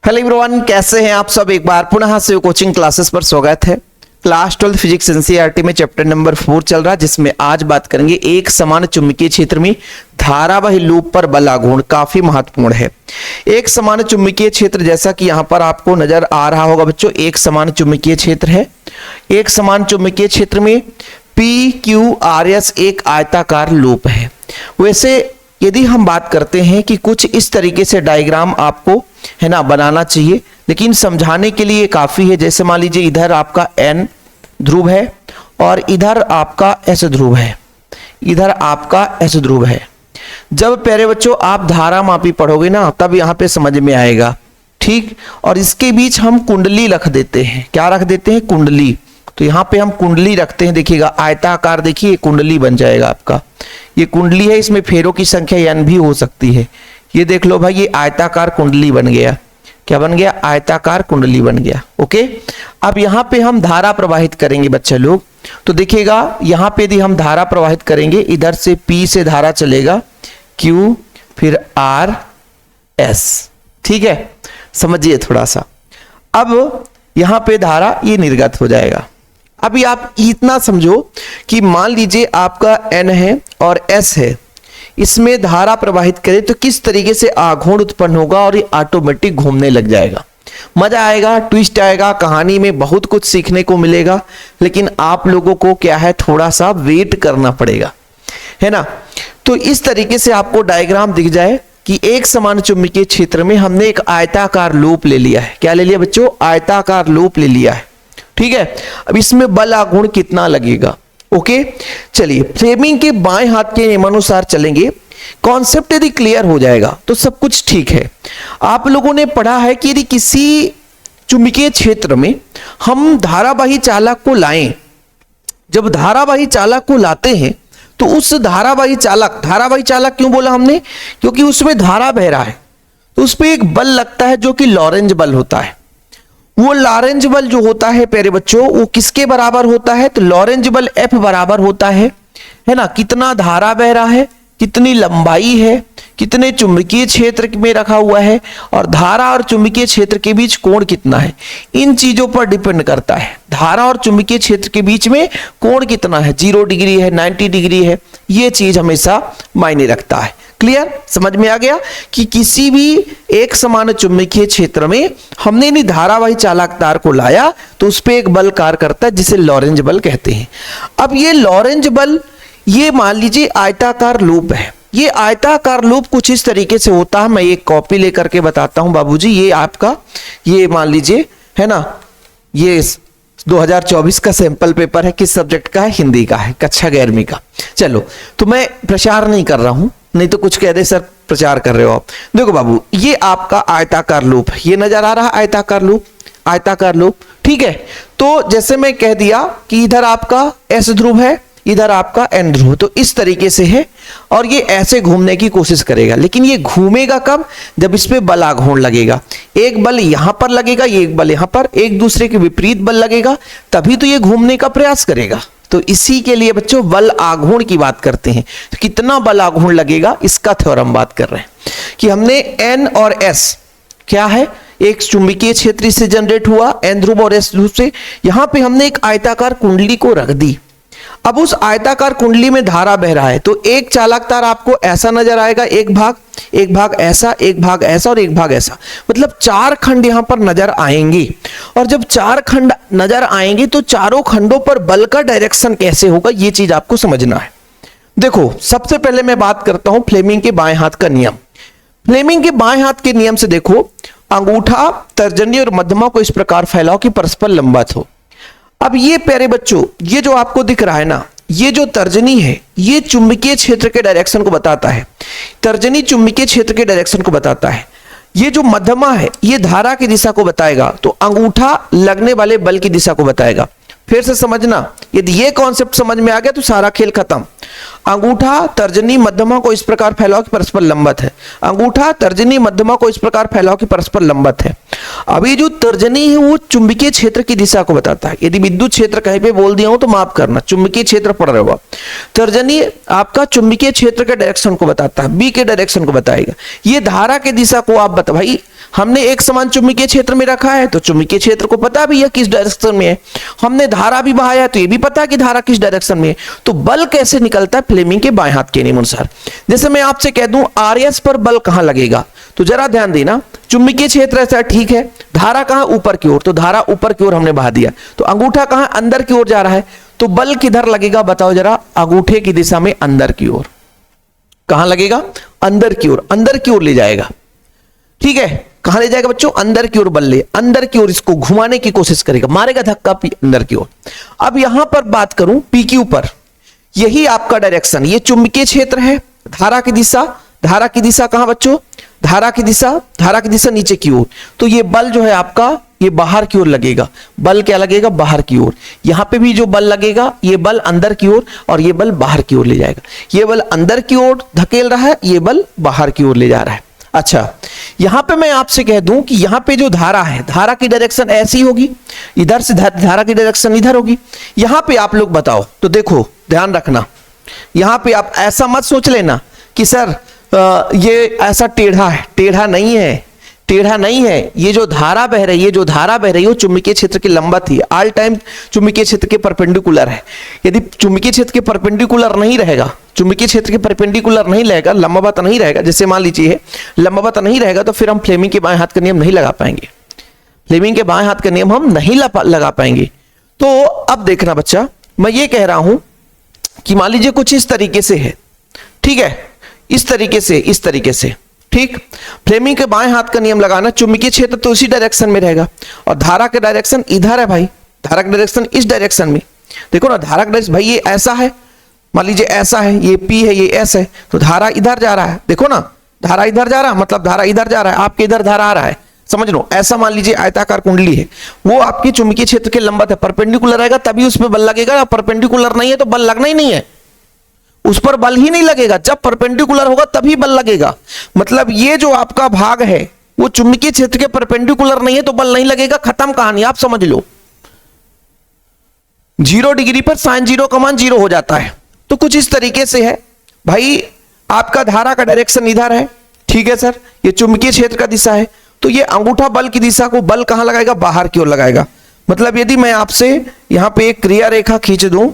Hello everyone, कैसे हैं आप सब। एक बार पुनः से कोचिंग क्लासेस पर स्वागत है। क्लास 12 फिजिक्स एनसीईआरटी में चैप्टर नंबर 4 चल रहा है, जिसमें आज बात करेंगे एक समान चुंबकीय क्षेत्र में धारावाही लूप पर बल आघूर्ण। काफी महत्वपूर्ण है। एक समान चुंबकीय क्षेत्र, जैसा कि यहाँ पर आपको नजर आ रहा होगा बच्चों, एक समान चुंबकीय क्षेत्र है। एक समान चुंबकीय क्षेत्र में PQRS एक आयताकार लूप है। वैसे यदि हम बात करते हैं कि कुछ इस तरीके से डायग्राम आपको है ना बनाना चाहिए, लेकिन समझाने के लिए काफी है। जैसे मान लीजिए इधर आपका N ध्रुव है और इधर आपका S ध्रुव है, इधर आपका S ध्रुव है। जब प्यारे बच्चों आप धारा मापी पढ़ोगे ना, तब यहाँ पे समझ में आएगा, ठीक। और इसके बीच हम कुंडली रख देते हैं। क्या रख देते हैं? कुंडली। तो यहाँ पे हम कुंडली रखते हैं। देखिएगा आयताकार, देखिए कुंडली बन जाएगा आपका। ये कुंडली है, इसमें फेरों की संख्या N भी हो सकती है। ये देख लो भाई, ये आयताकार कुंडली बन गया। क्या बन गया? आयताकार कुंडली बन गया। ओके, अब यहाँ पे हम धारा प्रवाहित करेंगे बच्चे लोग। तो देखिएगा यहाँ पे यदि हम धारा प्रवाहित करेंगे, इधर से P से धारा चलेगा Q, फिर R S। ठीक है, समझिए थोड़ा सा। अब यहाँ पे धारा ये निर्गत हो जाएगा। अभी आप इतना समझो कि मान लीजिए आपका N है और S है, इसमें धारा प्रवाहित करें तो किस तरीके से आघूर्ण उत्पन्न होगा और ये ऑटोमेटिक घूमने लग जाएगा। मजा आएगा, ट्विस्ट आएगा, कहानी में बहुत कुछ सीखने को मिलेगा। लेकिन आप लोगों को क्या है, थोड़ा सा वेट करना पड़ेगा, है ना। तो इस तरीके से आपको डायग्राम दिख जाए कि एक समान चुंबकीय क्षेत्र में हमने एक आयताकार लूप ले लिया है। क्या ले लिया बच्चों? आयताकार लूप ले लिया है। ठीक है, अब इसमें बल आघूर्ण कितना लगेगा? ओके, चलिए फ्लेमिंग के बाएं हाथ के नियमानुसार चलेंगे। कॉन्सेप्ट यदि क्लियर हो जाएगा तो सब कुछ ठीक है। आप लोगों ने पढ़ा है कि यदि किसी चुंबकीय क्षेत्र में हम धारावाही चालक को लाएं, जब धारावाही चालक को लाते हैं तो उस धारावाही चालक क्यों बोला हमने? क्योंकि उसमें धारा बह रहा है, तो उस पर एक बल लगता है जो कि लॉरेंज बल होता है। वो लॉरेंज बल जो होता है प्यारे बच्चों, वो किसके बराबर होता है? तो लॉरेंज बल F बराबर होता है ना। कितना धारा बह रहा है, कितनी लंबाई है, कितने चुंबकीय क्षेत्र में रखा हुआ है, और धारा और चुंबकीय क्षेत्र के बीच कोण कितना है, इन चीजों पर डिपेंड करता है। धारा और चुंबकीय क्षेत्र के बीच में कोण कितना है, 0 डिग्री है, 90 डिग्री है, ये चीज हमेशा मायने रखता है। क्लियर? समझ में आ गया कि किसी भी एक समान चुंबकीय क्षेत्र में हमने नहीं धारावाही चालक तार को लाया तो उस पर एक बल कार्य करता है, जिसे लॉरेंज बल कहते हैं। अब ये लॉरेंज बल, ये मान लीजिए आयताकार लूप है। ये आयताकार लूप कुछ इस तरीके से होता है। मैं एक कॉपी लेकर के बताता हूं बाबूजी। ये आपका, ये मान लीजिए है ना, ये 2024 का सैंपल पेपर है। किस सब्जेक्ट का है? हिंदी का है, कक्षा 11वीं का। चलो, तो मैं प्रचार नहीं कर रहा हूं, नहीं तो कुछ कह दे सर प्रचार कर रहे हो आप। देखो बाबू, ये आपका आयताकार लूप, ये नजर आ रहा है आयताकार लूप, आयताकार लूप। ठीक है, तो जैसे मैं कह दिया कि इधर आपका S ध्रुव है, इधर आपका N ध्रुव, तो इस तरीके से है और ये ऐसे घूमने की कोशिश करेगा। लेकिन ये घूमेगा कब? जब इस पे बल आघूर्ण लगेगा। एक बल यहां पर लगेगा, ये एक बल यहां पर, एक दूसरे के विपरीत बल लगेगा, तभी तो ये घूमने का प्रयास करेगा। तो इसी के लिए बच्चों बल आघूर्ण की बात करते हैं। तो कितना बल आघूर्ण लगेगा, इसका थ्योरम बात कर रहे हैं कि हमने N और S क्या है, एक चुंबकीय क्षेत्र से जनरेट हुआ N ध्रुव और S ध्रुव से। यहां पे हमने एक आयताकार कुंडली को रख दी। अब उस आयताकार कुंडली में धारा बह रहा है, तो एक चालक तार आपको ऐसा नजर आएगा, एक भाग ऐसा, एक भाग ऐसा और एक भाग ऐसा, मतलब 4 खंड यहां पर नजर आएंगे। और जब 4 खंड नजर आएंगे तो चारों खंडों पर बल का डायरेक्शन कैसे होगा, ये चीज आपको समझना है। देखो, सबसे पहले मैं बात करता हूं फ्लेमिंग के बाएं हाथ का नियम। फ्लेमिंग के बाएं हाथ के नियम से देखो, अंगूठा, तर्जनी और मध्यमा को इस प्रकार फैलाओ कि परस्पर लंबवत हो। अब ये प्यारे बच्चों, ये जो आपको दिख रहा है ना, ये जो तर्जनी है, ये चुंबकीय क्षेत्र के डायरेक्शन को बताता है। तर्जनी चुंबकीय क्षेत्र के डायरेक्शन को बताता है। ये जो मध्यमा है, ये धारा की दिशा को बताएगा, तो अंगूठा लगने वाले बल की दिशा को बताएगा। फिर से समझना, यदि ये कॉन्सेप्ट समझ में आ गया तो सारा खेल खत्म। अंगूठा, तर्जनी, मध्यमा को इस प्रकार फैलाओ कि परस्पर लंबवत है। अंगूठा, तर्जनी, मध्यमा को इस प्रकार फैलाओ कि परस्पर लंबवत है। अभी जो तर्जनी है वो चुंबकीय क्षेत्र की दिशा को बताता है। यदि विद्युत क्षेत्र कहीं पे बोल दिया हूं तो माफ करना, चुंबकीय क्षेत्र पढ़ रहे हो। तर्जनी आपका चुंबकीय क्षेत्र के डायरेक्शन को बताता है, बी के डायरेक्शन को बताएगा। ये धारा की दिशा को आप बता भाई, हमने एक समान चुंबकीय क्षेत्र में रखा है तो चुंबकीय क्षेत्र को पता भी है किस डायरेक्शन में है, हमने धारा भी बहाया है तो ये भी पता है कि धारा किस डायरेक्शन में है। तो बल कैसे निकलता है? फ्लेमिंग के बाएं हाथ के नियम अनुसार। जैसे मैं आपसे कह दूं आरएस पर बल कहां लगेगा, तो जरा ध्यान देना, चुंबकीय क्षेत्र ऐसा ठीक है, धारा कहां? ऊपर की ओर, तो धारा ऊपर की ओर हमने बहा दिया, तो अंगूठा कहां? अंदर की ओर जा रहा है, तो बल किधर लगेगा बताओ जरा? अंगूठे की दिशा में अंदर की ओर। कहां लगेगा? अंदर की ओर, अंदर की ओर ले जाएगा। ठीक है, कहां ले जाएगा बच्चों? अंदर की ओर बल ले, अंदर की ओर इसको घुमाने की कोशिश करेगा, मारेगा धक्का अंदर की ओर। अब यहां पर बात करूं PQ पर, यही आपका डायरेक्शन, ये चुंबकीय क्षेत्र है, धारा की दिशा, धारा की दिशा कहां बच्चों? धारा की दिशा नीचे की ओर, तो ये बल जो है आपका ये बाहर की ओर लगेगा। बल क्या लगेगा? बाहर की ओर। यहां पे भी जो बल लगेगा ये बल अंदर की ओर और ये बल बाहर की ओर ले जाएगा। ये बल अंदर की ओर धकेल रहा है, ये बल बाहर की ओर ले जा रहा है। अच्छा, यहां पे मैं आपसे कह दूं कि यहां पे जो धारा है, धारा की डायरेक्शन ऐसी होगी, इधर से धारा की डायरेक्शन इधर होगी। यहां पे आप लोग बताओ, तो देखो ध्यान रखना, यहां पे आप ऐसा मत सोच लेना कि सर ये ऐसा टेढ़ा है, टेढ़ा नहीं है, टेढ़ा नहीं है। ये जो धारा बह रही है, जो धारा बह रही है वो चुंबकीय क्षेत्र की लंबवत ही ऑल टाइम चुंबकीय क्षेत्र के परपेंडिकुलर है। यदि चुंबकीय क्षेत्र के परपेंडिकुलर नहीं रहेगा, चुंबकीय क्षेत्र के परपेंडिकुलर नहीं रहेगा, लंबवत नहीं रहेगा, जैसे मान लीजिए लंबवत नहीं रहेगा, तो फिर हम फ्लेमिंग के बाएं हाथ का नियम नहीं लगा पाएंगे, फ्लेमिंग के बाएं हाथ का नियम हम नहीं लगा पाएंगे। तो अब देखना बच्चा, मैं ये कह रहा हूं कि मान लीजिए कुछ इस तरीके से है, ठीक है, इस तरीके से, ठीक। फ्लेमिंग के बाएं हाथ का नियम लगाना, चुंबकीय क्षेत्र तो उसी डायरेक्शन में रहेगा और धारा का डायरेक्शन इधर है भाई, धारा का डायरेक्शन इस डायरेक्शन में। देखो ना, धारा का डायरेक्शन भाई ये ऐसा है, मान लीजिए ऐसा है, ये P है, ये S है, तो धारा इधर जा रहा है। देखो ना, धारा इधर जा रहा है, मतलब धारा इधर जा रहा है, आपके इधर धारा आ रहा है, समझ लो। ऐसा मान लीजिए आयताकार कुंडली है, वो आपकी चुंबकीय क्षेत्र के लंबवत है, परपेंडिकुलर रहेगा तभी उस पर बल लगेगा, परपेंडिकुलर नहीं है तो बल लगना ही नहीं है, उस पर बल ही नहीं लगेगा। जब परपेंडिकुलर होगा तभी बल लगेगा। मतलब ये जो आपका भाग है वो चुंबकीय क्षेत्र के परपेंडिकुलर नहीं है तो बल नहीं लगेगा, खत्म कहानी, आप समझ लो। 0 डिग्री पर sin 0 का मान 0 हो जाता है। तो कुछ इस तरीके से है भाई, आपका धारा का डायरेक्शन इधर है, ठीक है सर, ये चुंबकीय क्षेत्र का दिशा है, तो ये अंगूठा बल की दिशा को बल कहां लगाएगा? बाहर की ओर लगाएगा। मतलब यदि मैं आपसे यहां पे एक क्रिया रेखा खींच दूं,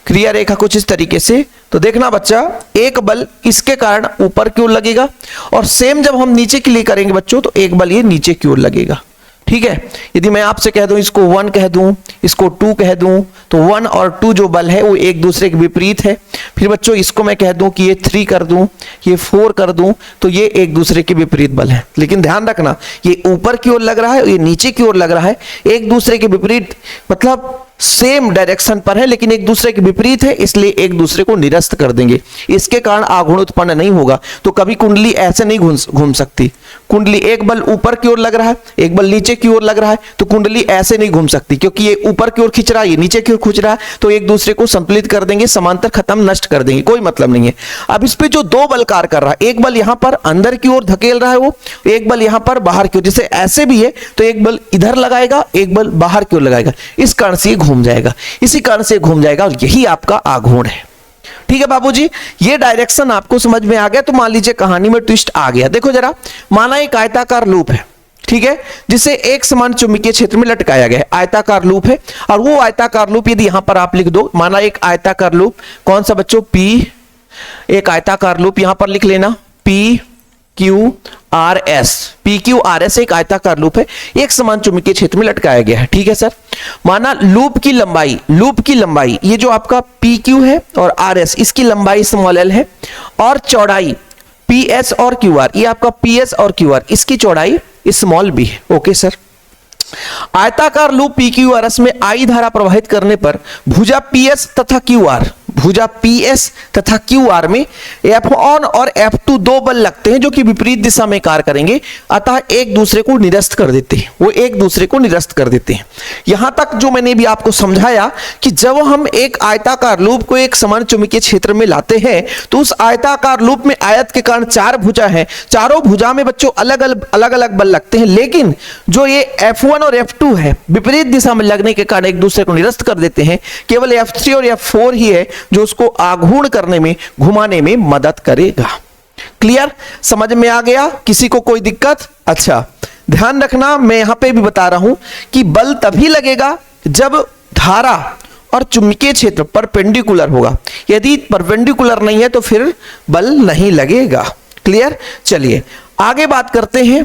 क्रिया रेखा कुछ इस तरीके से, तो देखना बच्चा, एक बल इसके कारण ऊपर की ओर लगेगा और सेम जब हम नीचे के लिए करेंगे बच्चों तो एक बल ये नीचे की ओर लगेगा, ठीक है। यदि मैं आपसे कह दूं इसको 1 कह दूं, इसको 2 कह दूं, तो 1 और 2 जो बल है वो एक दूसरे के विपरीत है। फिर बच्चों इसको मैं कह दूं कि ये 3 कर दूं, ये 4 कर दूं, तो ये एक दूसरे के विपरीत बल है। लेकिन ध्यान रखना, ये ऊपर की ओर लग रहा है, ये नीचे की ओर लग रहा है, एक दूसरे के विपरीत, मतलब सेम डायरेक्शन पर है लेकिन एक दूसरे के विपरीत है, इसलिए एक दूसरे को निरस्त कर देंगे। इसके कारण आघूर्ण उत्पन्न नहीं होगा। तो कभी कुंडली ऐसे नहीं घूम सकती। कुंडली एक बल ऊपर की ओर लग रहा है, एक बल नीचे की ओर लग रहा है, तो कुंडली ऐसे नहीं घूम सकती, क्योंकि ये ऊपर की ओर खींच रहा है, ये नीचे की ओर खींच रहा है, तो एक दूसरे को संतुलित कर देंगे, समांतर खत्म, नष्ट कर देंगे, कोई मतलब नहीं है। अब इस पे जो 2 बल कार्य कर रहा है, एक बल यहां पर अंदर की ओर धकेल रहा है वो, एक बल यहां पर बाहर की ओर, जैसे ऐसे भी है तो एक बल इधर लगाएगा, एक बल बाहर की ओर लगाएगा, इस कारण से घूम जाएगा, इसी कारण से घूम जाएगा और यही आपका आघूर्ण है। ठीक है बाबूजी, ये डायरेक्शन आपको समझ में आ गया। तो मान लीजिए कहानी में ट्विस्ट आ गया। देखो जरा, माना एक आयताकार लूप है, ठीक है, जिसे एक समान चुंबकीय क्षेत्र में लटकाया गया है, आयताकार लूप है, और वो आयताकार लूप यदि यहां पर आप लिख दो, माना एक आयताकार लूप, कौन सा बच्चों? P, एक आयताकार लूप यहां पर लिख लेना, PQRS, PQRS एक आयताकार लूप है, एक समान चुंबकीय क्षेत्र में लटकाया गया है, ठीक है सर। माना लूप की लंबाई ये जो आपका PQ है और RS, इसकी लंबाई स्मॉल l है, और चौड़ाई PS और QR, ये आपका PS और QR, इसकी चौड़ाई स्मॉल b है। ओके सर, आयताकार लूप PQRS में I धारा प्रवाहित करने पर भुजा PS तथा QR में F1 और F2 2 बल लगते हैं जो कि विपरीत दिशा में कार्य करेंगे, अतः एक दूसरे को निरस्त कर देते हैं, वो एक दूसरे को निरस्त कर देते हैं। यहां तक जो मैंने भी आपको समझाया कि जब हम एक आयताकार लूप को एक समान चुंबकीय क्षेत्र में लाते हैं तो उस आयताकार लूप में आयत के कारण 4 भुजा है, चारों भुजा में बच्चों अलग अलग बल लगते हैं, लेकिन जो ये F1 और F2 है विपरीत दिशा में लगने के कारण एक दूसरे को निरस्त कर देते हैं। केवल F3 और F4 ही है जो उसको आघूर्ण करने में, घुमाने में मदद करेगा। क्लियर, समझ में आ गया? किसी को कोई दिक्कत? अच्छा ध्यान रखना, मैं यहां पे भी बता रहा हूं कि बल तभी लगेगा जब धारा और चुंबकीय क्षेत्र परपेंडिकुलर होगा। यदि परपेंडिकुलर नहीं है तो फिर बल नहीं लगेगा। क्लियर? चलिए आगे बात करते हैं।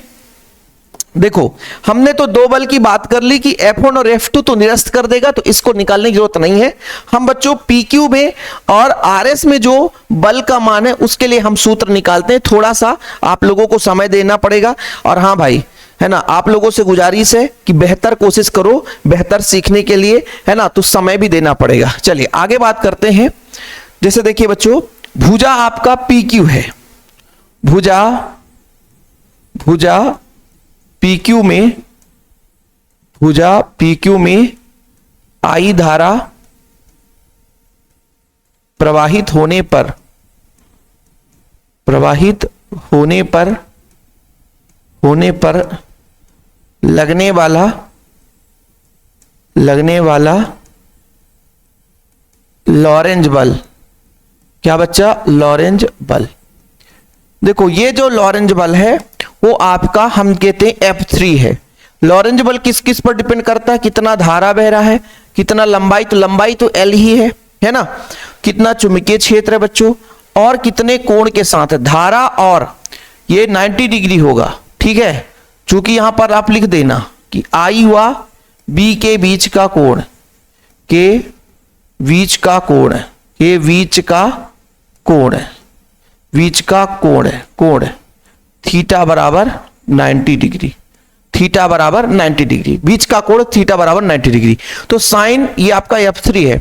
देखो हमने तो दो बल की बात कर ली कि F1 और F2 तो निरस्त कर देगा, तो इसको निकालने की जरूरत नहीं है। हम बच्चों PQ में और RS में जो बल का मान है उसके लिए हम सूत्र निकालते हैं। थोड़ा सा आप लोगों को समय देना पड़ेगा, और हाँ भाई है ना, आप लोगों से गुजारिश है कि बेहतर कोशिश करो, बेहतर सीखने के लिए है ना, तो समय भी देना पड़ेगा। चलिए आगे बात करते हैं। जैसे देखिए बच्चों, भुजा आपका PQ है, भुजा PQ में, भुजा PQ में I धारा प्रवाहित होने पर लगने वाला लॉरेंज बल। क्या बच्चा? लॉरेंज बल। देखो ये जो लॉरेंज बल है वो आपका हम कहते हैं F3 है। लॉरेंज बल किस किस पर डिपेंड करता है? कितना धारा बह रहा है, कितना लंबाई, तो लंबाई तो L ही है ना, कितना चुंबकीय क्षेत्र है बच्चों, और कितने कोण के साथ है धारा, और ये 90 डिग्री होगा। ठीक है, चूंकि यहां पर आप लिख देना कि I व B के बीच का कोण, के बीच का कोण थीटा बराबर 90 डिग्री, थीटा बराबर 90 डिग्री, बीच का कोण थीटा बराबर 90 डिग्री। तो साइन ये आपका F3 है,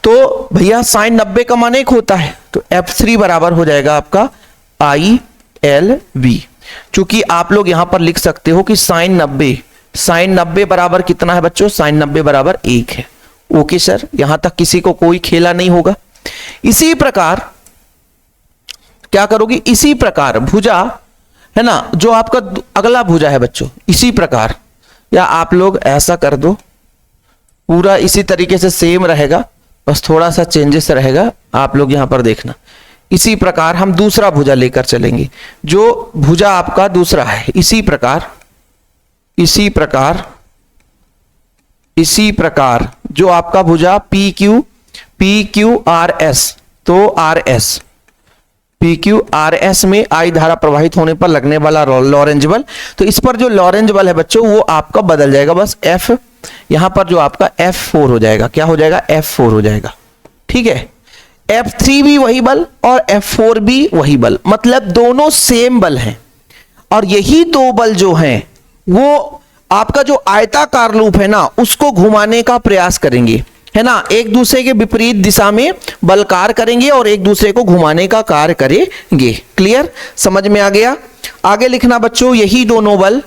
तो भैया साइन 90 का मान 1 होता है, तो F3 बराबर हो जाएगा आपका ILV। चूंकि आप लोग यहां पर लिख सकते हो कि साइन 90 बराबर कितना है बच्चों? साइन 90 बराबर 1 है। ओके सर, यहां तक किसी को कोई खेला नहीं होगा। इसी प्रकार क्या करोगे? इसी प्रकार भुजा है ना, जो आपका अगला भुजा है बच्चों, इसी प्रकार, या आप लोग ऐसा कर दो, पूरा इसी तरीके से सेम रहेगा, बस थोड़ा सा चेंजेस रहेगा, आप लोग यहां पर देखना। इसी प्रकार हम दूसरा भुजा लेकर चलेंगे, जो भुजा आपका दूसरा है। इसी प्रकार जो आपका भुजा PQRS, तो RS PQRS में I धारा प्रवाहित होने पर लगने वाला लॉरेंज बल, तो इस पर जो लॉरेंज बल है बच्चों वो आपका बदल जाएगा, बस F यहां पर जो आपका F4 हो जाएगा। क्या हो जाएगा? F4 हो जाएगा। ठीक है, F3 भी वही बल और F4 भी वही बल, मतलब दोनों सेम बल हैं। और यही दो बल जो हैं वो आपका जो आयताकार लूप है ना उसको घुमाने का प्रयास करेंगे, है ना, एक दूसरे के विपरीत दिशा में बल कार्य करेंगे और एक दूसरे को घुमाने का कार्य करेंगे। क्लियर? समझ में आ गया? आगे लिखना बच्चों, यही दोनों बल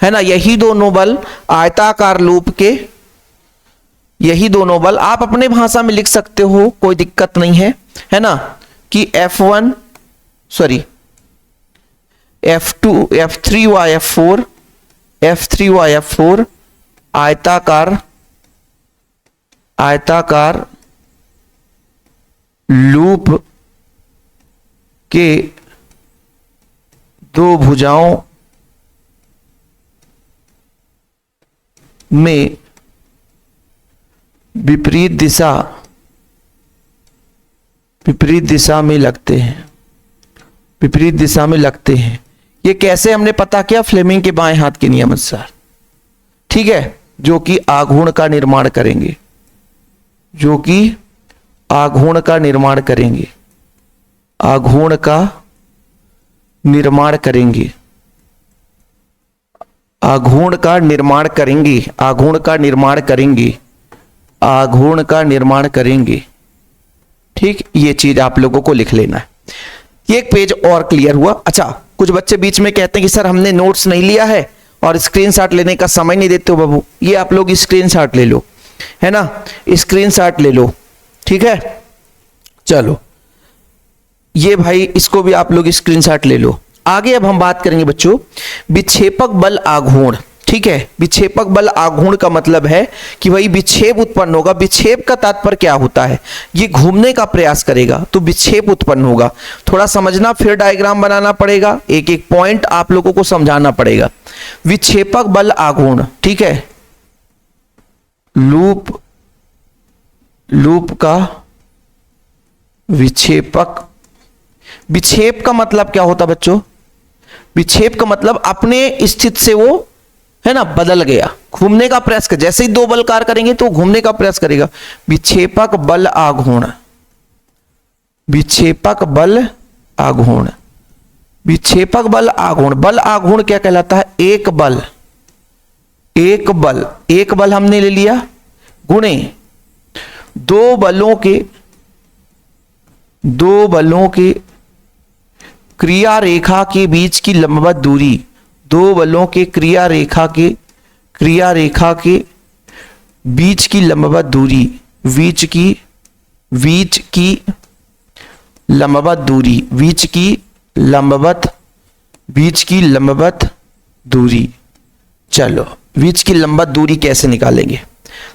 है ना, यही दोनों बल आयताकार लूप के, यही दोनों बल आप अपने भाषा में लिख सकते हो, कोई दिक्कत नहीं है ना, कि F1 सॉरी F2 F3 व F4 आयताकार लूप के दो भुजाओं में विपरीत दिशा में लगते हैं। ये कैसे हमने पता किया? फ्लेमिंग के बाएं हाथ के नियम अनुसार। ठीक है, जो कि आघूर्ण का निर्माण करेंगे, आघूर्ण का निर्माण करेंगे। ठीक, ये चीज आप लोगों को लिख लेना है। ये एक पेज और क्लियर हुआ। अच्छा, कुछ बच्चे बीच में कहते हैं कि सर हमने नोट्स नहीं लिया है और स्क्रीनशॉट लेने का समय नहीं देते हो बाबू। ये आप लोग स्क्रीनशॉट ले लो, है ना, स्क्रीनशॉट ले लो। ठीक है, चलो ये भाई इसको भी आप लोग स्क्रीनशॉट ले लो। आगे अब हम बात करेंगे बच्चों विक्षेपक बल आघूर्ण। ठीक है, विक्षेपक बल आघूर्ण का मतलब है कि भाई विक्षेप उत्पन्न होगा। विक्षेप का तात्पर्य क्या होता है? ये घूमने का प्रयास करेगा तो विक्षेप उत्पन्न होगा। थोड़ा समझना, फिर डायग्राम बनाना पड़ेगा, एक एक पॉइंट आप लोगों को समझाना पड़ेगा। विक्षेपक बल आघूर्ण, ठीक है, लूप का विक्षेपक, विक्षेप का मतलब क्या होता बच्चों, विक्षेप का मतलब अपने स्थिति से वो है ना बदल गया, घूमने का प्रयास कर, जैसे ही दो बल कार्य करेंगे तो घूमने का प्रयास करेगा। विक्षेपक बल आघूर्ण, विक्षेपक बल आघूर्ण, विक्षेपक बल आघूर्ण, बल आघूर्ण क्या कहलाता है, एक बल, एक बल, एक बल हमने ले लिया गुणे दो बलों के क्रिया रेखा के बीच की लंबवत दूरी, दो बलों के क्रिया रेखा के बीच की लंबवत दूरी, बीच की लंबवत दूरी, बीच की लंबवत दूरी। चलो बीच की लंबवत दूरी कैसे निकालेंगे,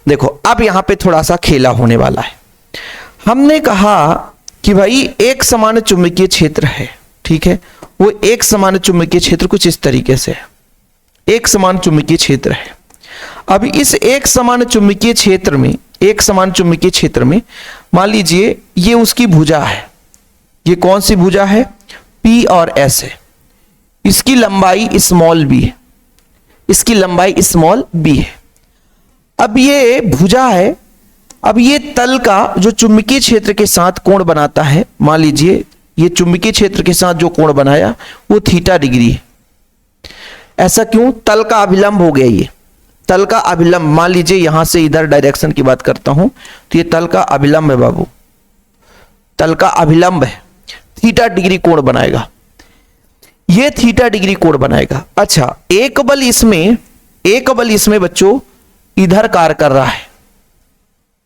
देखो अब यहां पे थोड़ा सा खेला होने वाला है। हमने कहा कि भाई एक समान चुंबकीय क्षेत्र है, ठीक है, वो एक समान चुंबकीय क्षेत्र कुछ इस तरीके से है, एक समान चुंबकीय क्षेत्र है। अब इस एक समान चुंबकीय क्षेत्र में, एक समान चुंबकीय क्षेत्र में मान लीजिए ये उसकी भुजा है, ये कौन सी भुजा है, P और S है, इसकी लंबाई स्मॉल b है, इसकी लंबाई स्मॉल b है। अब ये भुजा है, अब ये तल का जो चुंबकीय क्षेत्र के साथ कोण बनाता है, मान लीजिए ये चुंबकीय क्षेत्र के साथ जो कोण बनाया वो थीटा डिग्री है। ऐसा क्यों, तल का अभिलंब हो गया, ये तल का अभिलंब, मान लीजिए यहां से इधर डायरेक्शन की बात करता हूं तो ये तल का अभिलंब है बाबू, तल का अभिलंब है, थीटा डिग्री कोण बनाएगा, ये थीटा डिग्री कोण बनाएगा। अच्छा एक बल इसमें बच्चों इधर कार्य कर रहा है,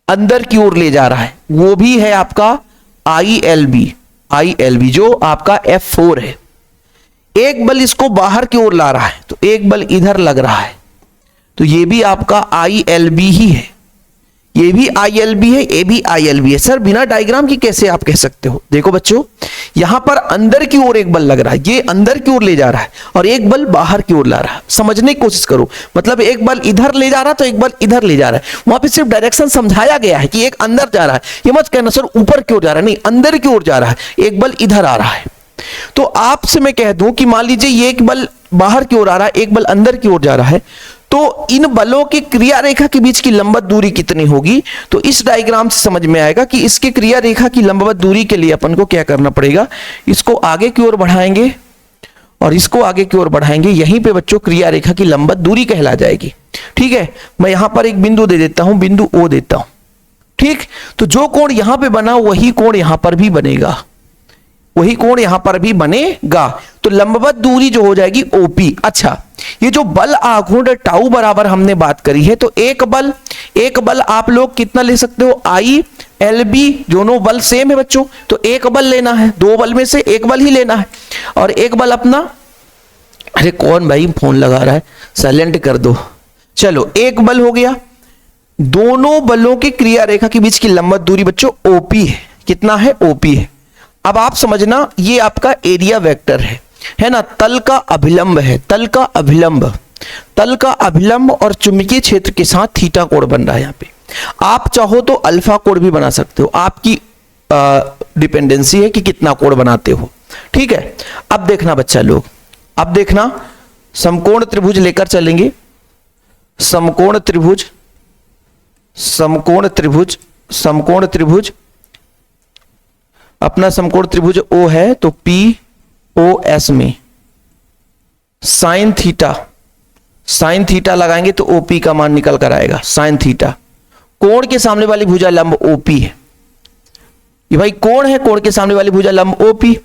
अंदर की ओर ले जा रहा है, वो भी है आपका ILB जो आपका F4 है। एक बल इसको बाहर की ओर ला रहा है, तो एक बल इधर लग रहा है, तो ये भी आपका ILB ही है, ये भी ILB है, ये भी ILB है। सर बिना डायग्राम की कैसे आप कह सकते हो, देखो बच्चों यहां पर अंदर की ओर एक बल लग रहा है, ये अंदर की ओर ले जा रहा है और एक बल बाहर की ओर ला रहा है, समझने की कोशिश करो, मतलब एक बल इधर ले जा रहा है तो एक बल इधर ले जा रहा है, वहां पे सिर्फ डायरेक्शन समझाया गया है कि एक अंदर जा रहा है, ये मत कहना सर ऊपर की ओर जा रहा है, नहीं अंदर की ओर जा रहा है, एक बल इधर आ रहा है। तो आपसे मैं कह दूं कि मान लीजिए ये एक बल बाहर की ओर आ रहा है, एक बल अंदर की ओर जा रहा है, तो इन बलों की क्रिया रेखा के बीच की लंबवत दूरी कितनी होगी, तो इस डायग्राम से समझ में आएगा कि इसके क्रिया रेखा की लंबवत दूरी के लिए अपन को क्या करना पड़ेगा, इसको आगे की ओर बढ़ाएंगे और इसको आगे की ओर बढ़ाएंगे, यहीं पे बच्चों क्रिया रेखा की लंबवत दूरी कहला जाएगी। ठीक है, मैं यहां पर एक बिंदु दे देता हूं, बिंदु O देता हूं, ठीक, तो जो कोण यहां पे बना वही कोण यहां पर भी बनेगा, वही कोण यहां पर भी बनेगा, तो लंबवत दूरी जो हो जाएगी OP। अच्छा ये जो बल आघूर्ण टाउ बराबर हमने बात करी है, तो एक बल आप लोग कितना ले सकते हो, ILB, दोनों बल सेम है बच्चों, तो एक बल लेना है, दो बल में से एक बल ही लेना है, और एक बल अपना, अरे कौन भाई फोन लगा रहा है, साइलेंट कर दो। चलो एक बल हो गया, दोनों बलों की क्रिया रेखा के बीच की लंबवत दूरी बच्चों OP है, कितना है, OP है। अब आप समझना ये आपका एरिया वेक्टर है ना, तल का अभिलंब है, तल का अभिलंब और चुंबकीय क्षेत्र के साथ थीटा कोण बन रहा है। यहां पे आप चाहो तो अल्फा कोण भी बना सकते हो, आपकी डिपेंडेंसी है कि कितना कोण बनाते हो। ठीक है, अब देखना बच्चा लोग, अब देखना समकोण त्रिभुज लेकर चलेंगे, समकोण त्रिभुज अपना समकोण त्रिभुज O है, तो POS में साइन थीटा लगाएंगे तो OP का मान निकल कर आएगा, साइन थीटा। कोण के सामने वाली भुजा लंब OP है, ये भाई कोण है, कोण के सामने वाली भुजा लंब OP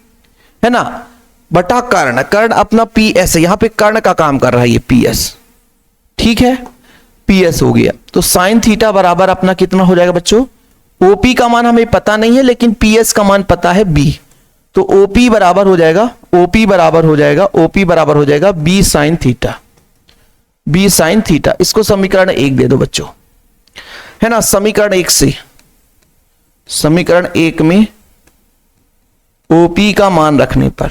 है ना, बटा कर्ण अपना PS है, यहां पे कर्ण का काम कर रहा है ये PS, ठीक है, PS हो गया। तो साइन थीटा बराबर अपना कितना हो जाएगा बच्चों, OP का मान हमें पता नहीं है लेकिन PS का मान पता है B, तो OP बराबर हो जाएगा B साइन थीटा। इसको समीकरण 1 दे दो बच्चों, है ना, समीकरण 1 में OP का मान रखने पर,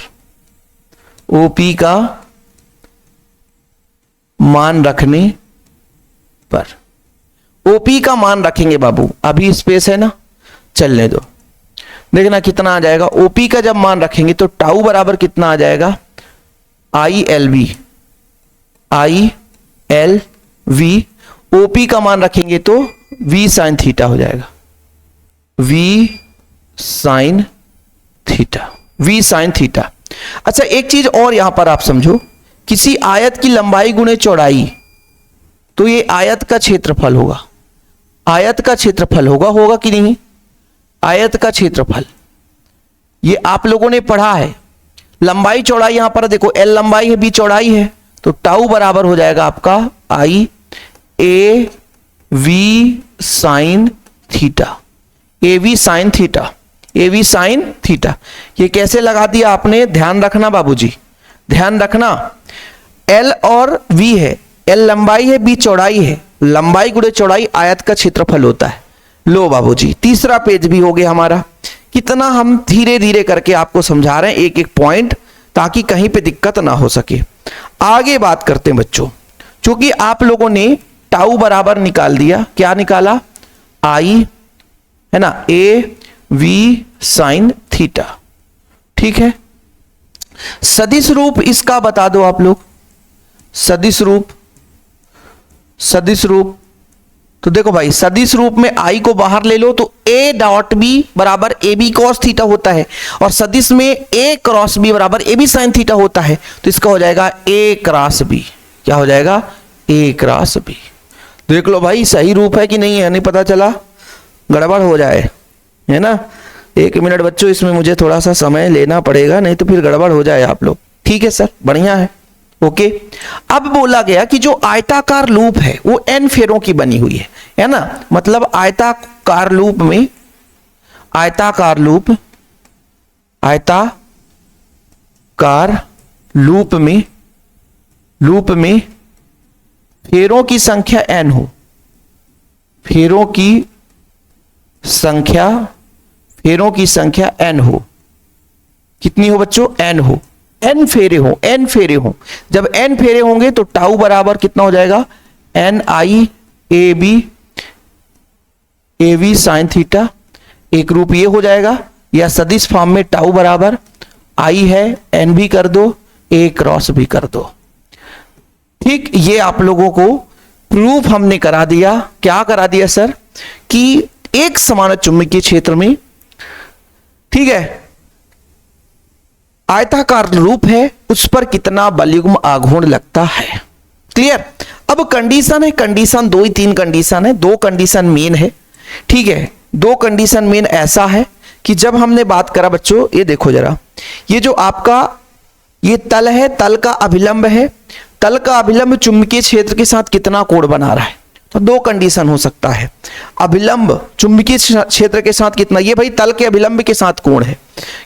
OP का मान रखने पर, ओपी का मान रखेंगे बाबू, अभी स्पेस है ना, चलने दो, देखना कितना आ जाएगा। ओपी का जब मान रखेंगे तो टाउ बराबर कितना आ जाएगा, आई एल वी, ओपी का मान रखेंगे तो वी साइन थीटा हो जाएगा, वी साइन थीटा। अच्छा एक चीज और यहां पर आप समझो, किसी आयत की लंबाई गुणे चौड़ाई, तो ये आयत का क्षेत्रफल होगा, आयत का क्षेत्रफल होगा कि नहीं, आयत का क्षेत्रफल, ये आप लोगों ने पढ़ा है। लंबाई चौड़ाई यहां पर देखो, एल लंबाई है, बी चौड़ाई है, तो टाउ बराबर हो जाएगा आपका I A V sine theta, A V sine theta. ये कैसे लगा दिया आपने, ध्यान रखना बाबूजी, ध्यान रखना। एल और वी है, एल लंबाई है, बी चौड़ाई है, लंबाई गुणे चौड़ाई आयत का क्षेत्रफल होता है। लो बाबूजी, तीसरा पेज भी हो गया हमारा। कितना हम धीरे धीरे करके आपको समझा रहे हैं एक एक पॉइंट, ताकि कहीं पे दिक्कत ना हो सके। आगे बात करते हैं बच्चों, क्योंकि आप लोगों ने टाउ बराबर निकाल दिया, क्या निकाला, आई है ना, ए वी साइन थीटा, ठीक है। सदिश रूप इसका बता दो आप लोग, सदिश रूप तो देखो भाई, सदिश रूप में आई को बाहर ले लो तो ए डॉट बी बराबर ए बी कॉस थीटा होता है, और सदिश में ए क्रॉस बी बराबर ए बी साइन थीटा होता है, तो इसका हो जाएगा ए क्रॉस बी। क्या हो जाएगा, ए क्रॉस बी। देख लो भाई सही रूप है कि नहीं है, नहीं पता चला गड़बड़ हो जाए, है ना। एक मिनट बच्चों, इसमें मुझे थोड़ा सा समय लेना पड़ेगा, नहीं तो फिर गड़बड़ हो जाए आप लोग। ठीक है सर, बढ़िया है, ओके। अब बोला गया कि जो आयताकार लूप है वो एन फेरों की बनी हुई है ना, मतलब आयताकार लूप में फेरों की संख्या एन हो, फेरों की संख्या एन हो। कितनी हो बच्चों, एन हो, एन फेरे हो। जब एन फेरे होंगे तो टाउ बराबर कितना हो जाएगा, N I A B sine theta. एक रूप ये हो जाएगा, या सदिश फॉर्म में टाउ बराबर आई है, एन भी कर दो, ए क्रॉस भी कर दो। ठीक, ये आप लोगों को प्रूफ हमने करा दिया। क्या करा दिया सर, कि एक समान चुंबकीय क्षेत्र में, ठीक है, आयताकार लूप है, उस पर कितना बलयुग्म आघूर्ण लगता है। क्लियर। अब कंडीशन है, कंडीशन 2 ही 3 कंडीशन है, 2 कंडीशन मेन है, ठीक है। 2 कंडीशन मेन ऐसा है कि जब हमने बात करा बच्चों, ये देखो जरा, ये जो आपका ये तल है, तल का अभिलंब है, तल का अभिलंब चुंबकीय क्षेत्र के साथ कितना कोण बना रहा है, तो 2 कंडीशन हो सकता है। अभिलंब चुंबकीय क्षेत्र के साथ कितना, ये भाई तल के अभिलंब के साथ कोण है।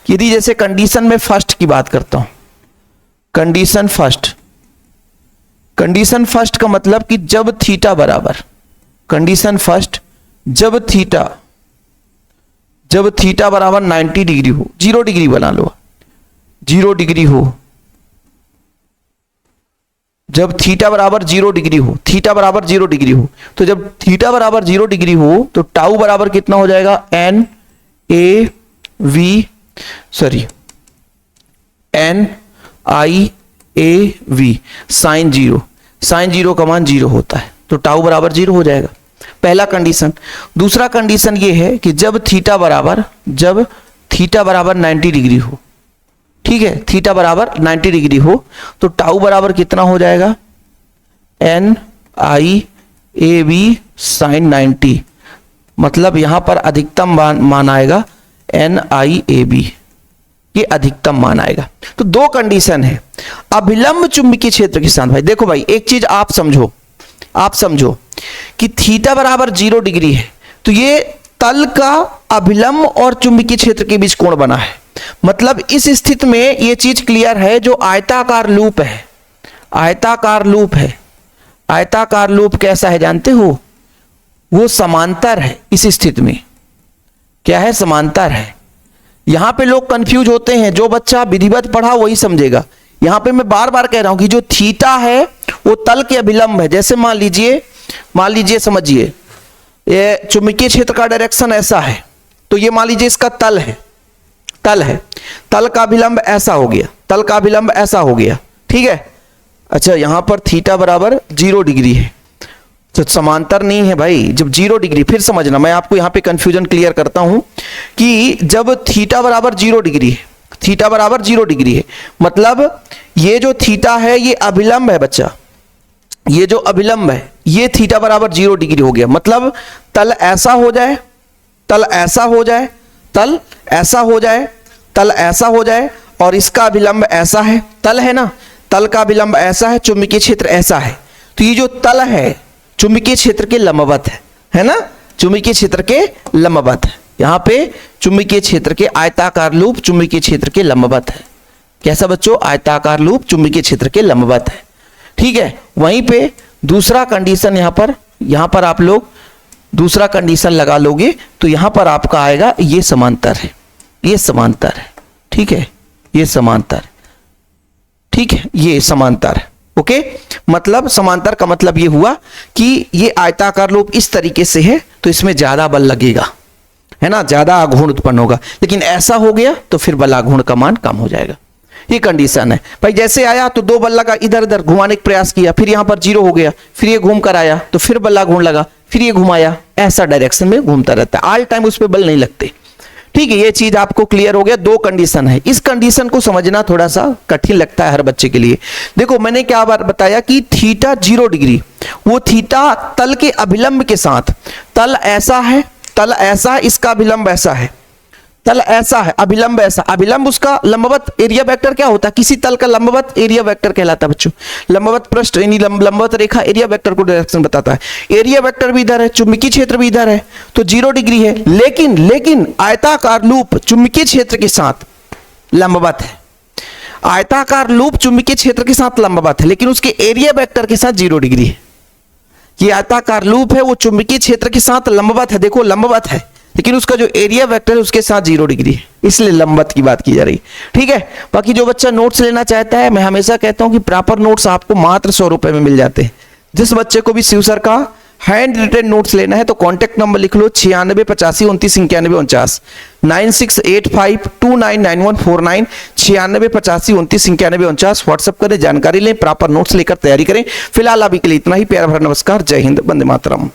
यदि जैसे कंडीशन में फर्स्ट की बात करता हूं, कंडीशन फर्स्ट का मतलब कि जब थीटा बराबर, कंडीशन फर्स्ट जब थीटा बराबर 90 डिग्री हो, 0 डिग्री बना लो, 0 डिग्री हो, जब थीटा बराबर 0 डिग्री हो, थीटा बराबर 0 डिग्री हो, तो जब थीटा बराबर 0 डिग्री हो तो टाउ बराबर कितना हो जाएगा, N I A V sine 0, sine 0 का मान 0 होता है, तो टाउ बराबर 0 हो जाएगा, पहला कंडीशन। दूसरा कंडीशन ये है कि जब थीटा बराबर 90 डिग्री हो, ठीक है, थीटा बराबर 90 डिग्री हो, तो टाउ बराबर कितना हो जाएगा, N I A B sine 90, मतलब यहां पर अधिकतम मान आएगा एन आई ए बी, ये अधिकतम मान आएगा। तो 2 कंडीशन है अभिलंब चुंबकीय क्षेत्र के साथ। भाई देखो भाई, एक चीज आप समझो कि थीटा बराबर 0 डिग्री है, तो ये तल का अभिलंब और चुंबकीय क्षेत्र के बीच कोण बना है, मतलब इस स्थिति में यह चीज क्लियर है, जो आयताकार लूप कैसा है जानते हो, वो समांतर है। इस स्थिति में क्या है, समांतर है। यहां पे लोग कंफ्यूज होते हैं, जो बच्चा विधिवत पढ़ा वही समझेगा। यहां पे मैं बार बार कह रहा हूं कि जो थीटा है वो तल के अभिलंब है। जैसे मान लीजिए समझिए, ये चुंबकीय क्षेत्र का डायरेक्शन ऐसा है, तो ये मान लीजिए इसका तल है, तल का अभिलंब ऐसा हो गया, ठीक है। अच्छा, यहां पर थीटा बराबर 0 डिग्री है, तो समांतर नहीं है भाई। जब 0 डिग्री, फिर समझना, मैं आपको यहां पे कंफ्यूजन क्लियर करता हूं कि जब थीटा बराबर 0 डिग्री है, मतलब ये जो थीटा है ये अभिलंब है बच्चा, ये जो अभिलंब है ये थीटा बराबर 0 डिग्री हो गया। मतलब तल ऐसा हो जाए, तल ऐसा हो जाए और इसका अभिलंब ऐसा है, तल है ना, तल का अभिलंब ऐसा है, चुंबकीय क्षेत्र ऐसा है, तो ये जो तल है चुंबकीय क्षेत्र के लंबवत है ना, चुंबकीय क्षेत्र के लंबवत है। यहां पे चुंबकीय क्षेत्र के आयताकार लूप चुंबकीय क्षेत्र के लंबवत है। कैसा बच्चों? आयताकार लूप चुंबकीय क्षेत्र के लंबवत है, ठीक है। वहीं पे दूसरा कंडीशन यहां पर आप लोग दूसरा कंडीशन लगा लोगे तो यहां पर आपका आएगा ये समांतर है, ठीक है, ये समांतर है, ओके। मतलब समांतर का मतलब ये हुआ कि ये आयताकार लूप इस तरीके से है तो इसमें ज्यादा बल लगेगा, है ना, ज्यादा आघूर्ण उत्पन्न होगा। लेकिन ऐसा हो गया तो फिर बल आघूर्ण का मान कम हो जाएगा। ये कंडीशन है भाई। जैसे आया तो 2 बल लगा, इधर उधर घुमाने का प्रयास किया, फिर यहां पर 0 हो गया, फिर ये घूम कर आया तो फिर बल आघूर्ण लगा, फिर ये घुमाया, ऐसा डायरेक्शन में घूमता रहता है, ऑल टाइम उस पर बल नहीं लगते, ठीक है। ये चीज आपको क्लियर हो गया। 2 कंडीशन है, इस कंडीशन को समझना थोड़ा सा कठिन लगता है हर बच्चे के लिए। देखो मैंने क्या बात बताया कि थीटा 0 डिग्री, वो थीटा तल के अभिलंब के साथ, तल ऐसा है, इसका अभिलंब ऐसा है, तल ऐसा है, अभिलंब ऐसा, अभिलंब उसका लंबवत एरिया वेक्टर क्या होता है? किसी तल का लंबवत एरिया वेक्टर कहलाता है बच्चों। लंबवत पृष्ठ यानी लंबवत रेखा एरिया वेक्टर को डायरेक्शन बताता है। एरिया वेक्टर भी इधर है, चुंबकीय क्षेत्र भी इधर है, तो 0 डिग्री है। लेकिन आयताकार लूप चुंबकीय क्षेत्र के साथ लंबवत है, आयताकार लूप चुंबकीय क्षेत्र के साथ लंबवत है, लेकिन उसके एरिया वेक्टर के साथ 0 डिग्री है। ये आयताकार लूप है, वो चुंबकीय क्षेत्र के साथ लंबवत है, देखो लंबवत है, लेकिन उसका जो एरिया वेक्टर है उसके साथ 0 डिग्री है, इसलिए लंबवत की बात की जा रही, ठीक है। बाकी जो बच्चा नोट्स लेना चाहता है, मैं हमेशा कहता हूं कि प्रॉपर नोट्स आपको मात्र 100 रुपए में मिल जाते हैं। जिस बच्चे को भी शिव सर का हैंड रिटेन नोट्स लेना है तो कॉन्टेक्ट नंबर लिख लो 96 85 29 91 49, 9685299149, 96 85 29 91 49। व्हाट्सअप करें, जानकारी लें, प्रॉपर नोट्स लेकर तैयारी करें। फिलहाल अभी के लिए इतना ही। प्यारा भरा नमस्कार, जय हिंद, वंदे मातरम।